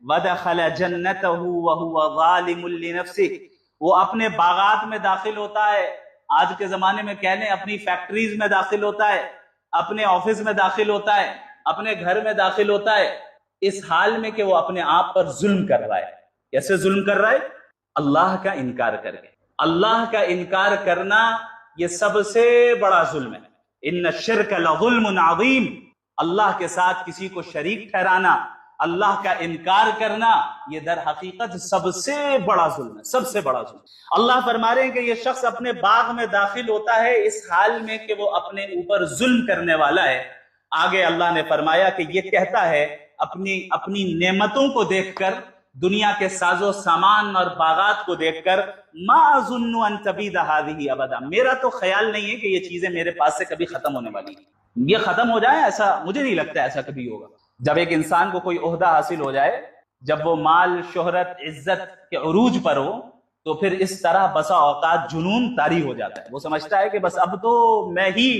وَدَخَلَ جَنَّتَهُ وَهُوَ ظَالِمٌ لِنَفْسِهِ، وہ اپنے باغات میں داخل ہوتا ہے، آج کے زمانے میں کہہ لیں اپنی فیکٹریز میں داخل ہوتا ہے، اپنے آفس میں داخل ہوتا ہے، اپنے گھر میں داخل ہوتا ہے، اس حال میں کہ وہ اپنے آپ پر ظلم کر رہا ہے۔ کیسے ظلم کر رہا ہے؟ اللہ کا انکار کر کے۔ اللہ کا انکار کرنا یہ سب سے بڑا ظلم ہے۔ ان الشرک لظلم عظیم، اللہ کے ساتھ کسی کو شریک ٹھہرانا، اللہ کا انکار کرنا، یہ در حقیقت سب سے بڑا ظلم ہے، سب سے بڑا ظلم۔ اللہ فرما رہے ہیں کہ یہ شخص اپنے باغ میں داخل ہوتا ہے اس حال میں کہ وہ اپنے اوپر ظلم کرنے والا ہے۔ آگے اللہ نے فرمایا کہ یہ کہتا ہے اپنی نعمتوں کو دیکھ کر، دنیا کے ساز و سامان اور باغات کو دیکھ کر، ما اظن ان تبید هذه ابدا، میرا تو خیال نہیں ہے کہ یہ چیزیں میرے پاس سے کبھی ختم ہونے والی ہیں، یہ ختم ہو جائیں، ایسا مجھے نہیں لگتا ایسا کبھی ہوگا۔ جب ایک انسان کو کوئی عہدہ حاصل ہو جائے، جب وہ مال، شہرت، عزت کے عروج پر ہو، تو پھر اس طرح بسا اوقات جنون طاری ہو جاتا ہے۔ وہ سمجھتا ہے کہ بس اب تو میں ہی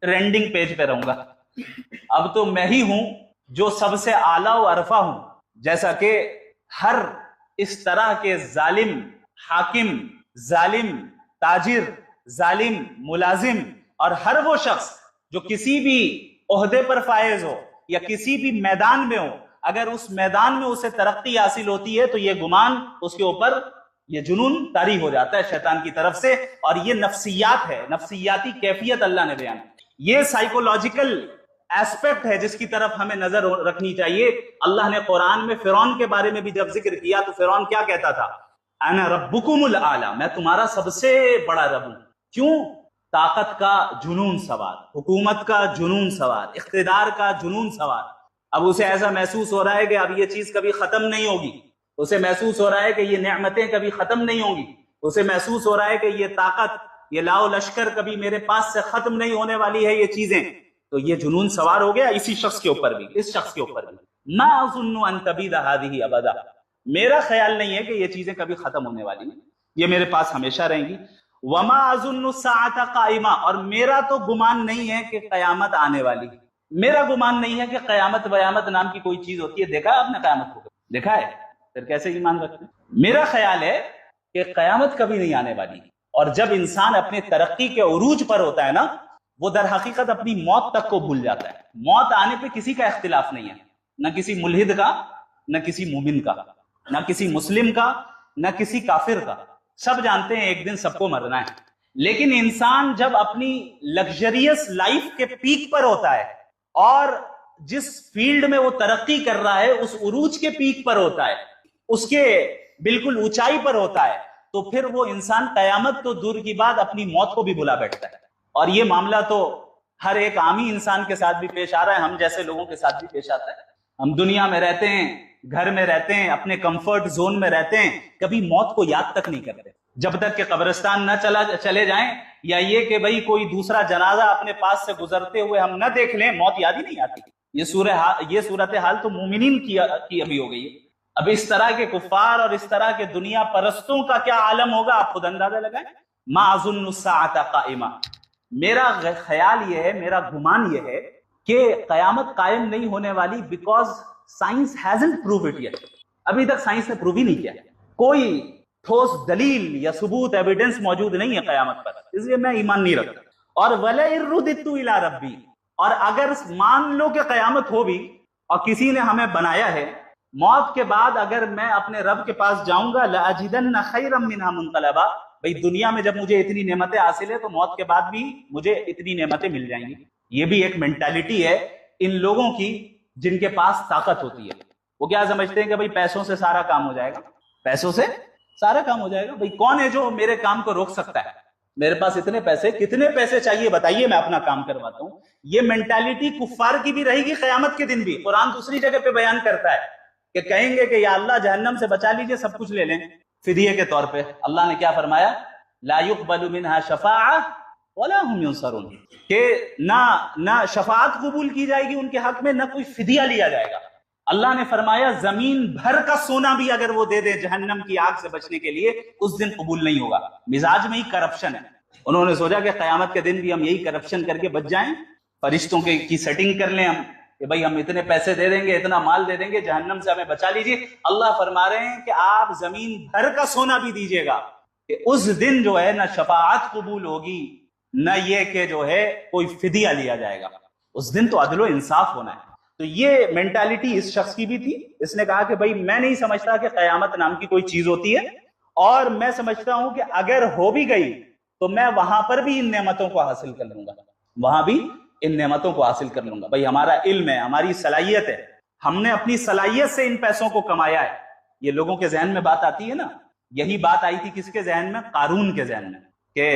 ٹرینڈنگ پیج پہ رہوں گا، اب تو میں ہی ہوں جو سب سے اعلیٰ و ارفع ہوں۔ جیسا کہ ہر اس طرح کے ظالم حاکم، ظالم تاجر، ظالم ملازم، اور ہر وہ شخص جو کسی بھی عہدے پر فائز ہو یا کسی بھی میدان میں ہو، اگر اس میدان میں اسے ترقی حاصل ہوتی ہے تو یہ گمان اس کے اوپر، یہ جنون طاری ہو جاتا ہے شیطان کی طرف سے، اور یہ نفسیات ہے، نفسیاتی کیفیت اللہ نے بیان، یہ سائیکولوجیکل ایسپیکٹ ہے جس کی طرف ہمیں نظر رکھنی چاہیے۔ اللہ نے قرآن میں فرعون کے بارے میں بھی جب ذکر کیا تو فرعون کیا کہتا تھا؟ انا ربکم الاعلی، میں تمہارا سب سے بڑا رب ہوں۔ کیوں؟ طاقت کا جنون سوار، حکومت کا جنون سوار، اقتدار کا جنون سوار۔ اب اسے ایسا محسوس ہو رہا ہے کہ اب یہ چیز کبھی ختم نہیں ہوگی، اسے محسوس ہو رہا ہے کہ یہ نعمتیں کبھی ختم نہیں ہوں گی، اسے محسوس ہو رہا ہے کہ یہ طاقت، یہ لاؤ لشکر کبھی میرے پاس سے ختم نہیں ہونے والی ہے یہ چیزیں۔ تو یہ جنون سوار ہو گیا اسی شخص کے اوپر بھی، اس شخص کے اوپر بھی۔ ما اظن ان تبید هذه ابدا، میرا خیال نہیں ہے کہ یہ چیزیں کبھی ختم ہونے والی ہیں، یہ میرے پاس ہمیشہ رہیں گی۔ وما اظن الساعة قائمہ، اور میرا تو گمان نہیں ہے کہ قیامت آنے والی، میرا گمان نہیں ہے کہ قیامت ویامت نام کی کوئی چیز ہوتی ہے۔ دیکھا ہے آپ نے قیامت کو؟ دیکھا ہے؟ پھر کیسے ایمان رکھتے ہیں؟ میرا خیال ہے کہ قیامت کبھی نہیں آنے والی، اور جب انسان اپنے ترقی کے عروج پر ہوتا ہے نا، وہ در حقیقت اپنی موت تک کو بھول جاتا ہے۔ موت آنے پہ کسی کا اختلاف نہیں ہے، نہ کسی ملحد کا، نہ کسی مومن کا، نہ کسی مسلم کا، نہ کسی کافر کا، سب جانتے ہیں ایک دن سب کو مرنا ہے۔ لیکن انسان جب اپنی لگژریس لائف کے پیک پر ہوتا ہے اور جس فیلڈ میں وہ ترقی کر رہا ہے اس عروج کے پیک پر ہوتا ہے، اس کے بالکل اونچائی پر ہوتا ہے، تو پھر وہ انسان قیامت تو دور کی بات اپنی موت کو بھی بھلا بیٹھتا ہے۔ اور یہ معاملہ تو ہر ایک عامی انسان کے ساتھ بھی پیش آ رہا ہے، ہم جیسے لوگوں کے ساتھ بھی پیش آتا ہے۔ ہم دنیا میں رہتے ہیں، گھر میں رہتے ہیں، اپنے کمفرٹ زون میں رہتے ہیں، کبھی موت کو یاد تک نہیں کرتے جب تک کہ قبرستان نہ چلے جائیں، یا یہ کہ بھئی کوئی دوسرا جنازہ اپنے پاس سے گزرتے ہوئے ہم نہ دیکھ لیں، موت یاد ہی نہیں آتی۔ یہ صورتحال تو مومنین کی ابھی ہو گئی ہے۔ اب اس طرح کے کفار اور اس طرح کے دنیا پرستوں کا کیا عالم ہوگا، آپ خود اندازہ لگائیں۔ ما اظن الساعة قائمہ، میرا خیال یہ ہے، میرا گمان یہ ہے کہ قیامت قائم نہیں ہونے والی، because science hasn't proved it yet، ابھی تک سائنس نے پروو ہی نہیں کیا، کوئی ٹھوس دلیل یا ثبوت ایویڈنس موجود نہیں ہے قیامت پر، اس لیے میں ایمان نہیں رکھتا۔ اور وَلَئِن رُدِدتُّ إِلَىٰ رَبِّي، اور اگر مان لو کہ قیامت ہو بھی اور کسی نے ہمیں بنایا ہے، موت کے بعد اگر میں اپنے رب کے پاس جاؤں گا، لَأَجِدَنَّ خَيْرًا مِّنْهَا مُنقَلَبًا، بھئی دنیا میں جب مجھے اتنی نعمتیں حاصل ہے تو موت کے بعد بھی مجھے اتنی نعمتیں مل جائیں گی۔ یہ بھی ایک مینٹالٹی ہے ان لوگوں کی جن کے پاس طاقت ہوتی ہے۔ وہ کیا سمجھتے ہیں کہ بھئی پیسوں سے سارا کام ہو جائے گا، پیسوں سے سارا کام ہو جائے گا۔ بھئی کون ہے جو میرے کام کو روک سکتا ہے؟ میرے پاس اتنے پیسے، کتنے پیسے چاہیے بتائیے، میں اپنا کام کرواتا ہوں۔ یہ مینٹالٹی کفار کی بھی رہے گی قیامت کے دن بھی۔ قرآن دوسری جگہ پہ بیان کرتا ہے کہ کہیں گے کہ یا اللہ جہنم سے بچا لیجئے، سب کچھ لے لیں فدیے کے طور پہ۔ اللہ نے کیا فرمایا؟ لا يقبل منها شفاعة ولا هم ينصرون، کہ نہ شفاعت قبول کی جائے گی ان کے حق میں، نہ کوئی فدیہ لیا جائے گا۔ اللہ نے فرمایا زمین بھر کا سونا بھی اگر وہ دے دے جہنم کی آگ سے بچنے کے لیے، اس دن قبول نہیں ہوگا۔ مزاج میں ہی کرپشن ہے۔ انہوں نے سوچا کہ قیامت کے دن بھی ہم یہی کرپشن کر کے بچ جائیں، فرشتوں کی سیٹنگ کر لیں ہم، کہ بھائی ہم اتنے پیسے دے دیں گے، اتنا مال دے دیں گے، جہنم سے ہمیں بچا لیجیے. اللہ فرما رہے ہیں کہ آپ زمین بھر کا سونا بھی دیجیے گا کہ اس دن جو ہے نہ شفاعت قبول ہوگی، نہ یہ کہ جو ہے کوئی فدیہ لیا جائے گا. اس دن تو عدل و انصاف ہونا ہے. تو یہ مینٹالٹی اس شخص کی بھی تھی. اس نے کہا کہ بھائی میں نہیں سمجھتا کہ قیامت نام کی کوئی چیز ہوتی ہے، اور میں سمجھتا ہوں کہ اگر ہو بھی گئی تو میں وہاں پر بھی ان نعمتوں کو حاصل کر لوں گا، وہاں بھی ان نعمتوں کو حاصل کر لوں گا. بھائی ہمارا علم ہے، ہماری صلاحیت ہے، ہم نے اپنی صلاحیت سے ان پیسوں کو کمایا ہے. یہ لوگوں کے ذہن میں بات آتی ہے نا. یہی بات آئی تھی کس کے ذہن میں؟ قارون کے ذہن میں، کہ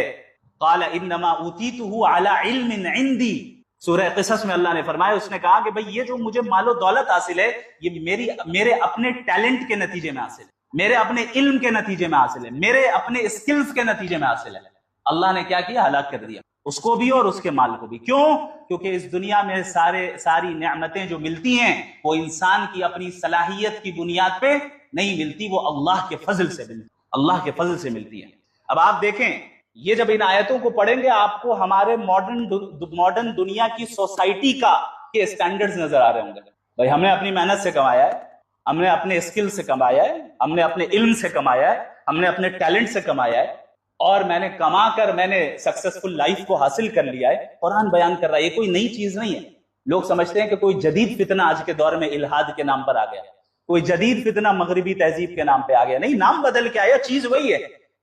قال انما اوتیتہ علی علم عندی. سورہ قصص میں اللہ نے فرمایا، اس نے کہا کہ بھئی یہ جو مجھے مال و دولت حاصل ہے یہ میرے اپنے ٹیلنٹ کے نتیجے میں حاصل ہے، میرے اپنے علم کے نتیجے میں حاصل ہے، میرے اپنے اسکلز کے نتیجے میں حاصل ہے. اللہ نے کیا کیا؟ ہلاک کر دیا اس کو بھی اور اس کے مال کو بھی. کیوں؟ کیونکہ اس دنیا میں ساری نعمتیں جو ملتی ہیں وہ انسان کی اپنی صلاحیت کی بنیاد پہ نہیں ملتی، وہ اللہ کے فضل سے ملتی، اللہ کے فضل سے ملتی ہے. اب آپ دیکھیں، یہ جب ان آیتوں کو پڑھیں گے آپ کو ہمارے ماڈرن دنیا کی سوسائٹی کے اسٹینڈرڈز نظر آ رہے ہوں گے. بھائی ہم نے اپنی محنت سے کمایا ہے، ہم نے اپنے اسکل سے کمایا ہے، ہم نے اپنے علم سے کمایا ہے، ہم نے اپنے ٹیلنٹ سے کمایا ہے، اور میں نے کما کر میں نے سکسیسفل لائف کو حاصل کر لیا ہے. قرآن بیان کر رہا ہے، یہ کوئی نئی چیز نہیں ہے. لوگ سمجھتے ہیں کہ کوئی جدید فتنہ آج کے دور میں الحاد کے نام پر آ گیا، کوئی جدید فتنہ مغربی تہذیب کے نام پہ آ گیا. نہیں، نام بدل کے آیا، چیز وہی ہے.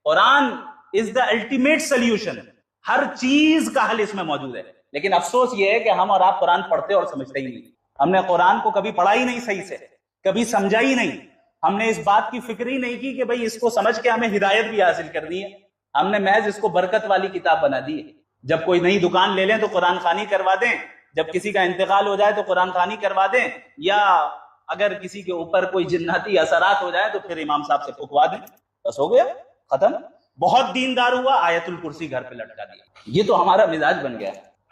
قرآن از دا الٹیمیٹ سلیوشن. ہر چیز کا حل اس میں موجود ہے. لیکن افسوس یہ ہے کہ ہم اور آپ قرآن پڑھتے اور سمجھتے ہی نہیں. ہم نے قرآن کو کبھی پڑھا ہی نہیں صحیح سے، کبھی سمجھا ہی نہیں. ہم نے اس بات کی فکر ہی نہیں کی کہ بھئی اس کو سمجھ کے ہمیں ہدایت بھی حاصل کرنی ہے. ہم نے محض اس کو برکت والی کتاب بنا دی ہے. جب کوئی نئی دکان لے لیں تو قرآن خوانی کروا دیں، جب کسی کا انتقال ہو جائے تو قرآن خوانی کروا دیں، یا اگر کسی کے اوپر کوئی جناتی اثرات ہو جائے تو پھر امام صاحب سے پھکوا دیں، بس ہو گیا، ختم. بہت دیندار ہوا، آیت الکرسی گھر پہ لٹکا دیا. یہ تو ہمارا مزاج بن گیا.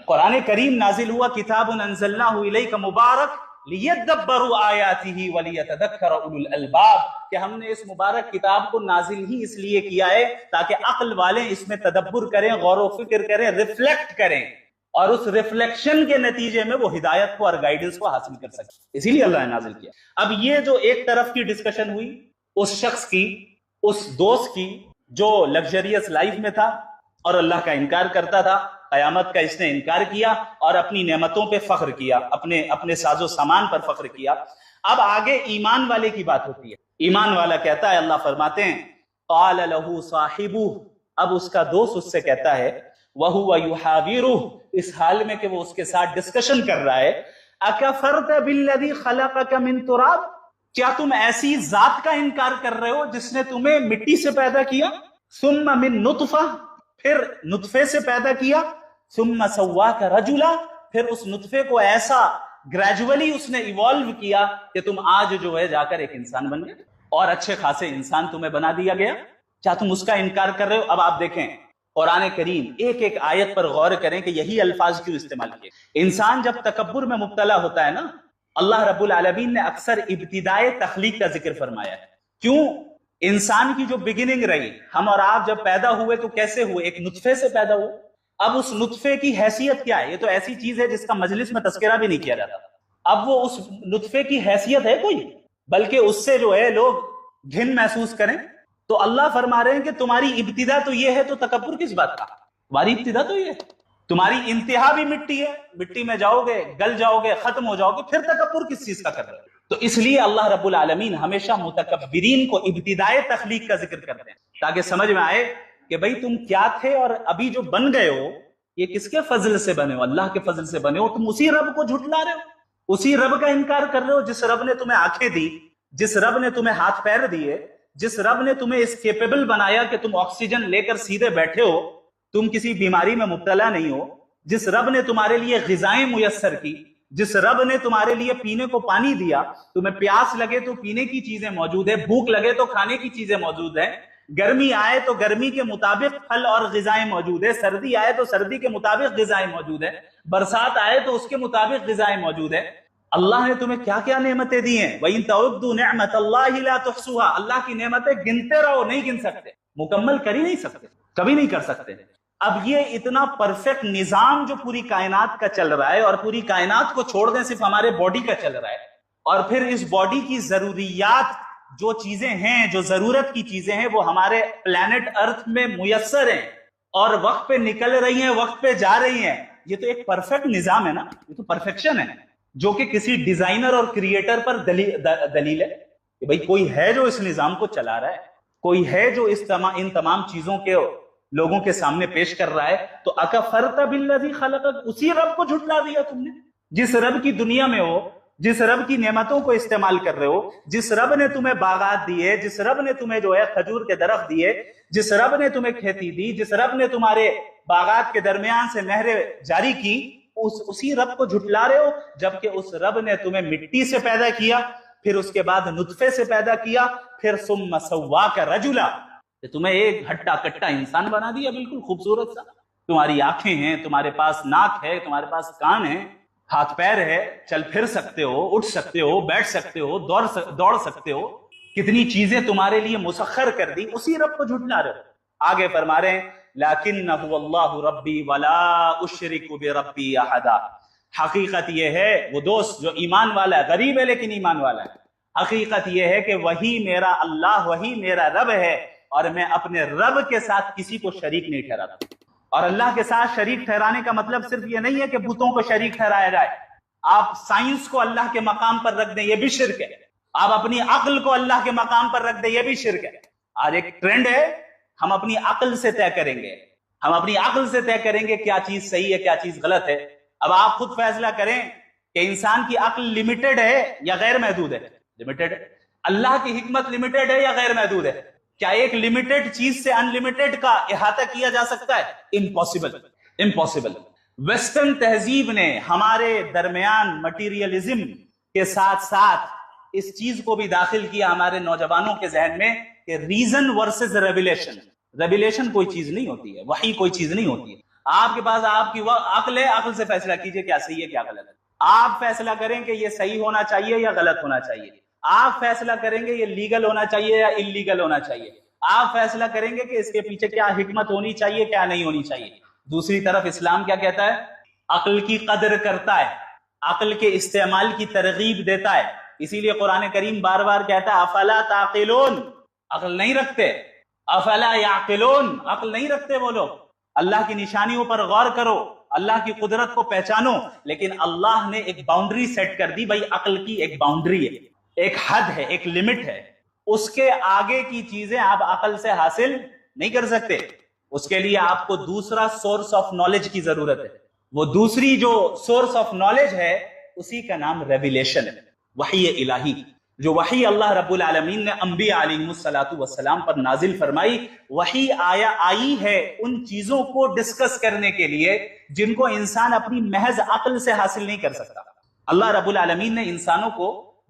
قرآن کریم نازل ہوا کتاب انزلناہ الیک مبارک لیدبروا آیاتہ ولیتذکر اولو الالباب، کہ ہم نے اس مبارک کتاب کو نازل ہی اس لیے کیا ہے تاکہ عقل والے اس میں تدبر کریں، غور و فکر کریں، ریفلیکٹ کریں، اور اس ریفلیکشن کے نتیجے میں وہ ہدایت کو اور گائیڈنس کو حاصل کر سکیں. اسی لیے اللہ نے نازل کیا. اب یہ جو ایک طرف کی ڈسکشن ہوئی اس شخص کی، اس دوست کی جو لگژریس لائف میں تھا اور اللہ کا انکار کرتا تھا، قیامت کا اس نے انکار کیا اور اپنی نعمتوں پہ فخر کیا، اپنے ساز و سامان پر فخر کیا. اب آگے ایمان والے کی بات ہوتی ہے. ایمان والا کہتا ہے، اللہ فرماتے ہیں قال له صاحبہ، اب اس کا دوست اس سے کہتا ہے وہو یحاورہ، اس حال میں کہ وہ اس کے ساتھ ڈسکشن کر رہا ہے، اکفرت بالذی خلقک من تراب، کیا تم ایسی ذات کا انکار کر رہے ہو جس نے تمہیں مٹی سے پیدا کیا، ثم من نطفہ، پھر نطفے سے پیدا کیا، ثم سواک رجلا، پھر اس نطفے کو ایسا گریجولی اس نے ایوالو کیا کہ تم آج جو ہے جا کر ایک انسان بن گئے اور اچھے خاصے انسان تمہیں بنا دیا گیا. کیا تم اس کا انکار کر رہے ہو؟ اب آپ دیکھیں قرآن کریم ایک ایک آیت پر غور کریں کہ یہی الفاظ کیوں استعمال کیے. انسان جب تکبر میں مبتلا ہوتا ہے نا، اللہ رب العالمین نے اکثر ابتدائے تخلیق کا ذکر فرمایا ہے. کیوں؟ انسان کی جو بگننگ رہی، ہم اور آپ جب پیدا ہوئے تو کیسے ہوئے؟ ایک نطفے سے پیدا ہوئے. اب اس نطفے کی حیثیت کیا ہے؟ یہ تو ایسی چیز ہے جس کا مجلس میں تذکرہ بھی نہیں کیا جاتا. اب وہ اس نطفے کی حیثیت ہے کوئی، بلکہ اس سے جو ہے لوگ گھن محسوس کریں. تو اللہ فرما رہے ہیں کہ تمہاری ابتدا تو یہ ہے، تو تکبر کس بات کا؟ تمہاری ابتدا تو یہ ہے، تمہاری انتہا بھی مٹی ہے، مٹی میں جاؤ گے، گل جاؤ گے، ختم ہو جاؤ گے، پھر تکبر کس چیز کا کر رہے ہو؟ تو اس لیے اللہ رب العالمین ہمیشہ متکبرین کو ابتدائے تخلیق کا ذکر کرتے ہیں تاکہ سمجھ میں آئے کہ بھئی تم کیا تھے اور ابھی جو بن گئے ہو یہ کس کے فضل سے بنے ہو؟ اللہ کے فضل سے بنے ہو. تم اسی رب کو جھٹلا رہے ہو، اسی رب کا انکار کر رہے ہو جس رب نے تمہیں آنکھیں دی، جس رب نے تمہیں ہاتھ پیر دیے، جس رب نے تمہیں اس کیپیبل بنایا کہ تم آکسیجن لے کر سیدھے بیٹھے ہو، تم کسی بیماری میں مبتلا نہیں ہو، جس رب نے تمہارے لیے غذائیں میسر کی، جس رب نے تمہارے لیے پینے کو پانی دیا، تمہیں پیاس لگے تو پینے کی چیزیں موجود ہیں، بھوک لگے تو کھانے کی چیزیں موجود ہیں، گرمی آئے تو گرمی کے مطابق پھل اور غذائیں موجود ہیں، سردی آئے تو سردی کے مطابق غذائیں موجود ہیں، برسات آئے تو اس کے مطابق غذائیں موجود ہیں. اللہ نے تمہیں کیا کیا نعمتیں دی ہیں. وَإِن تَعُدُّوا نِعْمَةَ اللَّهِ لَا تُحْصُوهَا، اللہ کی نعمتیں گنتے رہو نہیں گن سکتے، مکمل کر ہی نہیں سکتے، کبھی نہیں کر سکتے. اب یہ اتنا پرفیکٹ نظام جو پوری کائنات کا چل رہا ہے، اور پوری کائنات کو چھوڑ دیں صرف ہمارے باڈی کا چل رہا ہے، اور پھر اس باڈی کی ضروریات جو چیزیں ہیں، جو ضرورت کی چیزیں ہیں، وہ ہمارے پلانٹ ارتھ میں میسر ہیں اور وقت پہ نکل رہی ہیں، وقت پہ جا رہی ہیں. یہ تو ایک پرفیکٹ نظام ہے نا، یہ تو پرفیکشن ہے جو کہ کسی ڈیزائنر اور کریٹر پر دلیل ہے کہ بھئی کوئی ہے جو اس نظام کو چلا رہا ہے، کوئی ہے جو ان تمام چیزوں کے لوگوں کے سامنے پیش کر رہا ہے. تو اکفرت بالذی خلقک، اسی رب کو جھٹلا دیا تم نے جس رب کی دنیا میں ہو، جس رب کی نعمتوں کو استعمال کر رہے ہو، جس رب نے تمہیں باغات دیے، جس رب نے تمہیں جو ہے کھجور کے درخت دیے، جس رب نے تمہیں کھیتی دی، جس رب نے تمہارے باغات کے درمیان سے نہریں جاری کی، اسی رب کو جھٹلا رہے ہو، جبکہ اس رب نے تمہیں مٹی سے پیدا کیا، پھر اس کے بعد نطفے سے پیدا کیا، پھر ثم سواک رجلا، تمہیں ایک ہٹا کٹا انسان بنا دیا، بالکل خوبصورت سا. تمہاری آنکھیں ہیں، تمہارے پاس ناک ہے، تمہارے پاس کان ہے، ہاتھ پیر ہے، چل پھر سکتے ہو، اٹھ سکتے ہو، بیٹھ سکتے ہو، دوڑ سکتے ہو، کتنی چیزیں تمہارے لیے مسخر کر دی، اسی رب کو جھٹلا رہے ہو. آگے فرما رہے ہیں لیکنہ اللہ ربی ولا اشرک بربی احدا، حقیقت یہ ہے، وہ دوست جو ایمان والا ہے، غریب ہے لیکن ایمان والا ہے، حقیقت یہ ہے کہ وہی میرا اللہ، وہی میرا رب ہے، اور میں اپنے رب کے ساتھ کسی کو شریک نہیں ٹھہراتا. اور اللہ کے ساتھ شریک ٹھہرانے کا مطلب صرف یہ نہیں ہے کہ بتوں کو شریک ٹھہرایا جائے، آپ سائنس کو اللہ کے مقام پر رکھ دیں، یہ بھی شرک ہے. آپ اپنی عقل کو اللہ کے مقام پر رکھ دیں، یہ بھی شرک ہے. آج ایک ٹرینڈ ہے، ہم اپنی عقل سے طے کریں گے، ہم اپنی عقل سے طے کریں گے کیا چیز صحیح ہے، کیا چیز غلط ہے. اب آپ خود فیصلہ کریں کہ انسان کی عقل لمیٹڈ ہے یا غیر محدود ہے. لمیٹڈ ہے. اللہ کی حکمت لمیٹڈ ہے یا غیر محدود ہے؟ کیا ایک لمیٹڈ چیز سے ان لمیٹڈ کا احاطہ کیا جا سکتا ہے؟ Impossible, impossible. ویسٹرن تہذیب نے ہمارے درمیان مٹیریلزم کے ساتھ ساتھ اس چیز کو بھی داخل کیا ہمارے نوجوانوں کے ذہن میں کہ ریزن ورسز ریویلیشن. ریویلیشن کوئی چیز نہیں ہوتی ہے، وحی کوئی چیز نہیں ہوتی ہے. آپ کے پاس آپ کی عقل ہے، عقل سے فیصلہ کیجئے کیا صحیح ہے کیا غلط ہے. آپ فیصلہ کریں کہ یہ صحیح ہونا چاہیے یا غلط ہونا چاہیے. آپ فیصلہ کریں گے یہ لیگل ہونا چاہیے یا انلیگل ہونا چاہیے. آپ فیصلہ کریں گے کہ اس کے پیچھے کیا حکمت ہونی چاہیے کیا نہیں ہونی چاہیے. دوسری طرف اسلام کیا کہتا ہے؟ عقل کی قدر کرتا ہے، عقل کے استعمال کی ترغیب دیتا ہے. اسی لیے قرآن کریم بار بار کہتا ہے افلا تعقلون، عقل نہیں رکھتے. افلا یعقلون، عقل نہیں رکھتے وہ لوگ. اللہ کی نشانیوں پر غور کرو، اللہ کی قدرت کو پہچانو. لیکن اللہ نے ایک باؤنڈری سیٹ کر دی، بھائی عقل کی ایک باؤنڈری ہے، ایک حد ہے، ایک لمٹ ہے. اس کے آگے کی چیزیں آپ عقل سے حاصل نہیں کر سکتے. اس کے لیے آپ کو دوسرا سورس آف نالج کی ضرورت ہے. وہ دوسری جو سورس آف نالج ہے اسی کا نام ریویلیشن ہے، وحی الہی. جو وحی اللہ رب العالمین نے انبیاء علیہ السلام پر نازل فرمائی، وحی آئی ہے ان چیزوں کو ڈسکس کرنے کے لیے جن کو انسان اپنی محض عقل سے حاصل نہیں کر سکتا. اللہ رب العالمین نے انسانوں کو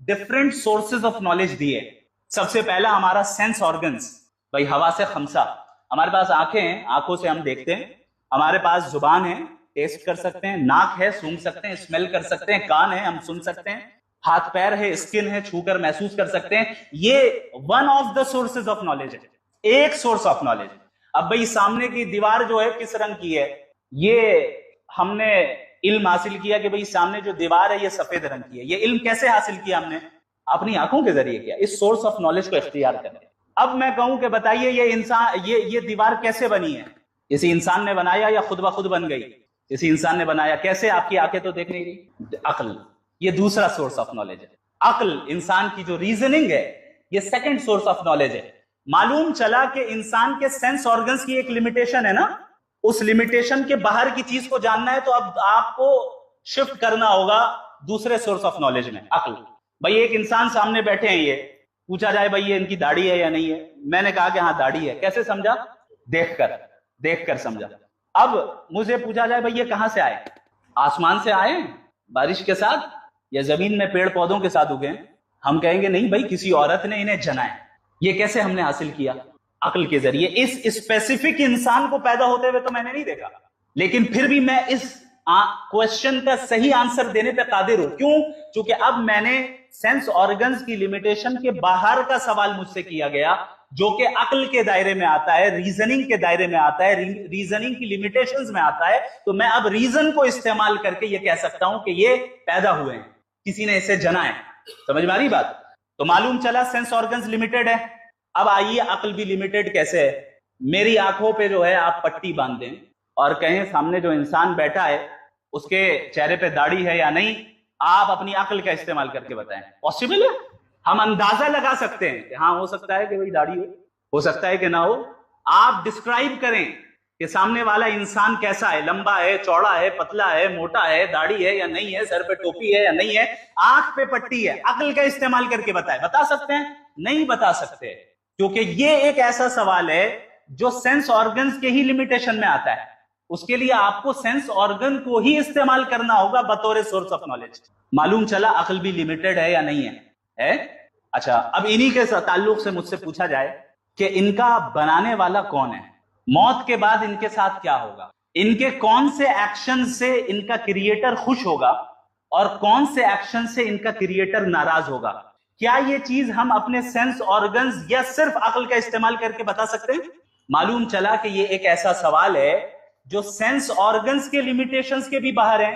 ڈفرنٹ سورسز آف نالج دیے. سب سے پہلا ہمارا سینس آرگنز، بھائی حواس خمسہ. ہمارے پاس آنکھیں ہیں، آنکھوں سے ہم دیکھتے ہیں. ہمارے پاس زبان ہے، ٹیسٹ کر سکتے ہیں. ناک ہے، سونگھ سکتے ہیں، اسمیل کر سکتے ہیں. کان ہے، ہم سن سکتے ہیں. ہاتھ پیر ہے، اسکن ہے، چھو کر محسوس کر سکتے ہیں. یہ one of the sources of knowledge ہے، ایک سورس آف نالج. اب بھائی سامنے کی دیوار جو ہے کس رنگ کی ہے، یہ ہم نے علم حاصل کیا کہ بھئی سامنے جو دیوار ہے یہ سفید رنگ کی ہے. یہ علم کیسے حاصل کیا ہم نے؟ اپنی آنکھوں کے ذریعے کیا. اس سورس آف نالج کو اختیار کریں. اب میں کہوں کہ بتائیے یہ انسان یہ دیوار کیسے بنی ہے؟ کسی انسان نے بنایا یا خود بخود بن گئی؟ کسی انسان نے بنایا. کیسے؟ آپ کی آنکھیں تو دیکھ نہیں رہی. عقل، یہ دوسرا سورس آف نالج ہے. عقل، انسان کی جو ریزننگ ہے، یہ سیکنڈ سورس آف نالج ہے. معلوم چلا کہ انسان کے سینس آرگنز کی ایک لمیٹیشن ہے نا، اس لمیٹیشن کے باہر کی چیز کو جاننا ہے تو اب آپ کو شفٹ کرنا ہوگا دوسرے سورس آف نالج میں، عقل. بھائی ایک انسان سامنے بیٹھے ہیں، یہ پوچھا جائے بھائی یہ ان کی داڑھی ہے یا نہیں ہے، میں نے کہا کہ ہاں داڑھی ہے. کیسے سمجھا؟ دیکھ کر سمجھا. اب مجھے پوچھا جائے بھائی یہ کہاں سے آئے؟ آسمان سے آئے بارش کے ساتھ یا زمین میں پیڑ پودوں کے ساتھ اگے؟ ہم کہیں گے نہیں بھائی کسی عورت نے انہیں جنا ہے. یہ کیسے ہم نے حاصل کیا؟ عقل کے ذریعے. اس اسپیسیفک انسان کو پیدا ہوتے ہوئے تو میں نے نہیں دیکھا، لیکن پھر بھی میں اس کوشچن کا صحیح آنسر دینے پہ قادر ہوں. کیوں؟ چونکہ اب میں نے سینس آرگنز کی لمیٹیشن کے باہر کا سوال مجھ سے کیا گیا جو کہ عقل کے دائرے میں آتا ہے, ریزننگ کے دائرے میں آتا ہے, ریزننگ کی لیمیٹیشنز میں آتا ہے, تو میں اب ریزن کو استعمال کر کے یہ کہہ سکتا ہوں کہ یہ پیدا ہوئے ہیں, کسی نے اسے جنا ہے. سمجھ میں آ رہی بات؟ تو معلوم چلا سینس آرگنز لمیٹڈ ہے. اب آئیے عقل بھی لمیٹڈ کیسے ہے. میری آنکھوں پہ جو ہے آپ پٹی باندھ دیں اور کہیں سامنے جو انسان بیٹھا ہے اس کے چہرے پہ داڑھی ہے یا نہیں, آپ اپنی عقل کا استعمال کر کے بتائیں. پاسبل ہے؟ ہم اندازہ لگا سکتے ہیں کہ ہاں ہو سکتا ہے کہ بھئی داڑھی ہو سکتا ہے کہ نہ ہو. آپ ڈسکرائب کریں کہ سامنے والا انسان کیسا ہے, لمبا ہے, چوڑا ہے, پتلا ہے, موٹا ہے, داڑھی ہے یا نہیں ہے, سر پہ ٹوپی ہے یا نہیں ہے, آنکھ پہ پٹی ہے, عقل کا استعمال کر کے بتائیں. بتا سکتے ہیں؟ نہیں بتا سکتے, کیونکہ یہ ایک ایسا سوال ہے جو سینس آرگنز کے ہی لمیٹیشن میں آتا ہے. اس کے لیے آپ کو سینس آرگن کو ہی استعمال کرنا ہوگا بطور سورس آف نالج. معلوم چلا عقل بھی لمیٹڈ ہے یا نہیں ہے؟ اچھا, اب انہی کے تعلق سے مجھ سے پوچھا جائے کہ ان کا بنانے والا کون ہے, موت کے بعد ان کے ساتھ کیا ہوگا, ان کے کون سے ایکشن سے ان کا کریٹر خوش ہوگا اور کون سے ایکشن سے ان کا کریٹر ناراض ہوگا, کیا یہ چیز ہم اپنے سینس آرگنز یا صرف عقل کا استعمال کر کے بتا سکتے ہیں؟ معلوم چلا کہ یہ ایک ایسا سوال ہے جو سینس آرگنز کے لیمیٹیشنز کے بھی باہر ہیں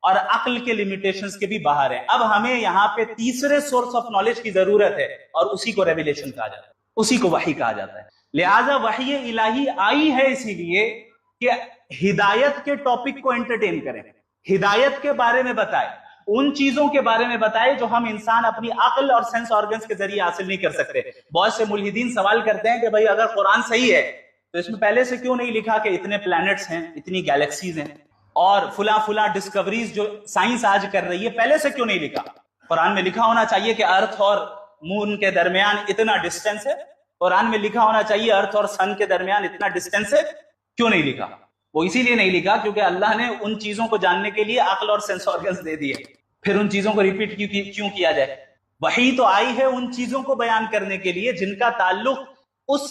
اور عقل کے لیمیٹیشنز کے بھی باہر ہیں. اب ہمیں یہاں پہ تیسرے سورس آف نالج کی ضرورت ہے اور اسی کو ریویلیشن کہا جاتا ہے, اسی کو وحی کہا جاتا ہے. لہٰذا وحی الہی آئی ہے اسی لیے کہ ہدایت کے ٹاپک کو انٹرٹین کریں, ہدایت کے بارے میں بتائے, ان چیزوں کے بارے میں بتائے جو ہم انسان اپنی عقل اور سینس آرگنز کے ذریعے حاصل نہیں کر سکتے. بہت سے ملحدین سوال کرتے ہیں کہ بھئی اگر قرآن صحیح ہے تو اس میں پہلے سے کیوں نہیں لکھا کہ اتنے پلانٹس ہیں, اتنی گیلیکسیز ہیں اور فلاں ڈسکوریز جو سائنس آج کر رہی ہے, پہلے سے کیوں نہیں لکھا؟ قرآن میں لکھا ہونا چاہیے کہ ارتھ اور مون کے درمیان اتنا ڈسٹینس ہے, قرآن میں لکھا ہونا چاہیے ارتھ اور سن کے درمیان اتنا ڈسٹینس ہے. کیوں نہیں لکھا؟ وہ اسی لیے نہیں لکھا کیونکہ اللہ نے ان چیزوں کو جاننے کے لیے عقل اور سینس آرگنز دے دیے, پھر ان چیزوں کو ریپیٹ کیوں کیا جائے؟ وحی تو آئی ہے ان چیزوں کو بیان کرنے کے لیے جن کا تعلق اس